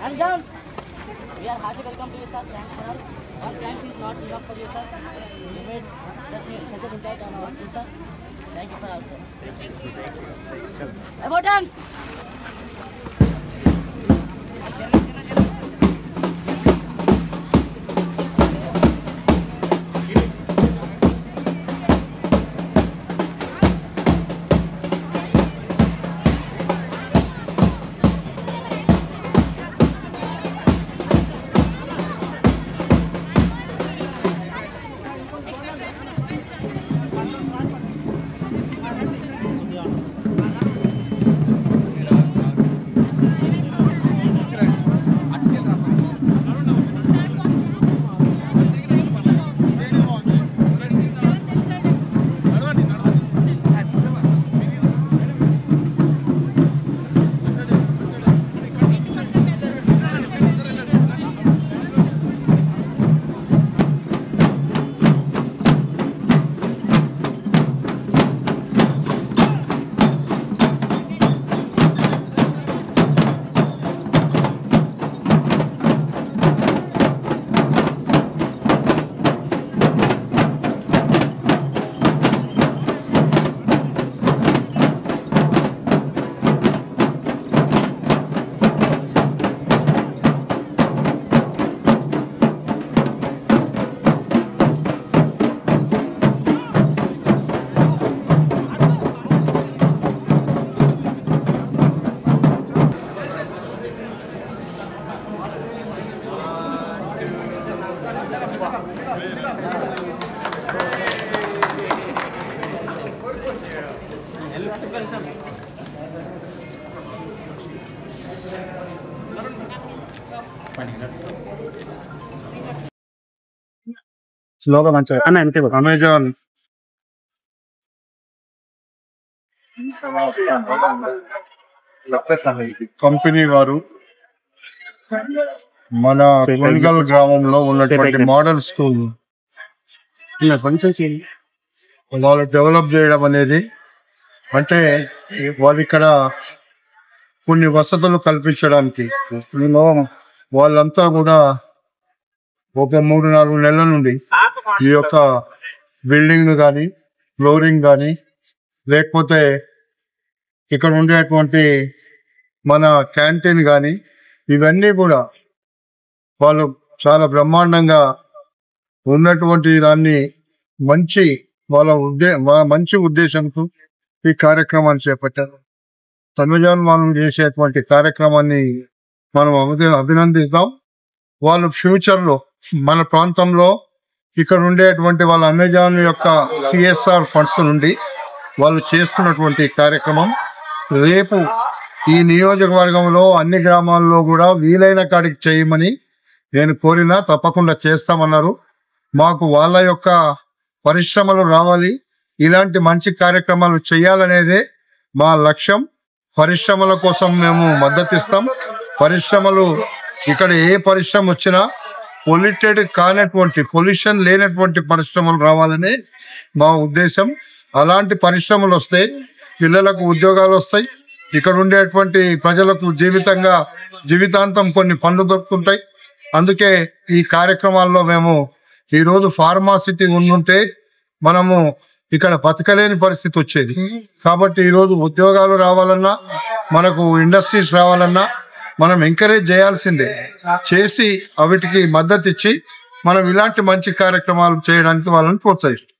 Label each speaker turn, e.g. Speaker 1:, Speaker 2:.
Speaker 1: Hands down. We are heartily welcome to you, sir. Thanks for all. All thanks is not enough for you, sir. You made such an impact on our school, sir. Thank you for all, sir. About done.
Speaker 2: స్లోగా మంచిగా అన్న అంతే Amazon company వారు మన కొనగల్ గ్రామంలో ఉన్నటువంటి model school వాళ్ళు develop చేయడం అనేది అంటే వాళ్ళు ఇక్కడ కొన్ని వసతులు కల్పించడానికి వాళ్ళంతా కూడా ఒక 3-4 నెలల నుండి ఈ యొక్క బిల్డింగ్ కానీ ఫ్లోరింగ్ కానీ లేకపోతే ఇక్కడ ఉండేటువంటి మన క్యాంటీన్ కానీ ఇవన్నీ కూడా వాళ్ళు చాలా బ్రహ్మాండంగా ఉన్నటువంటి దాన్ని మంచి ఉద్దేశంతో ఈ కార్యక్రమాన్ని చేపట్టారు. అమెజాన్ వాళ్ళు చేసేటువంటి కార్యక్రమాన్ని మనం అభినందిద్దాం. వాళ్ళు ఫ్యూచర్లో మన ప్రాంతంలో ఇక్కడ ఉండేటువంటి వాళ్ళ అమెజాన్ యొక్క సిఎస్ఆర్ ఫండ్స్ నుండి వాళ్ళు చేస్తున్నటువంటి కార్యక్రమం రేపు ఈ నియోజకవర్గంలో అన్ని గ్రామాల్లో కూడా వీలైన కాడికి చేయమని నేను కోరినా తప్పకుండా చేస్తామన్నారు. మాకు వాళ్ళ యొక్క పరిశ్రమలు రావాలి, ఇలాంటి మంచి కార్యక్రమాలు చేయాలనేదే మా లక్ష్యం. పరిశ్రమల కోసం మేము మద్దతు ఇస్తాం. పరిశ్రమలు ఇక్కడ ఏ పరిశ్రమ వచ్చినా పొల్యూషన్ లేనటువంటి పరిశ్రమలు రావాలని మా ఉద్దేశం. అలాంటి పరిశ్రమలు వస్తే పిల్లలకు ఉద్యోగాలు వస్తాయి, ఇక్కడ ఉండేటువంటి ప్రజలకు జీవితాంతం కొన్ని పనులు దొరుకుతుంటాయి. అందుకే ఈ కార్యక్రమాల్లో మేము ఈరోజు ఫార్మాసిటీ ఉండుంటే మనము ఇక్కడ బతకలేని పరిస్థితి వచ్చేది. కాబట్టి ఈరోజు ఉద్యోగాలు రావాలన్నా మనకు ఇండస్ట్రీస్ రావాలన్నా మనం ఎంకరేజ్ చేయాల్సిందే. చేసి అవిటికి మద్దతు ఇచ్చి మనం ఇలాంటి మంచి కార్యక్రమాలు చేయడానికి వాళ్ళని ప్రోత్సహిస్తాం.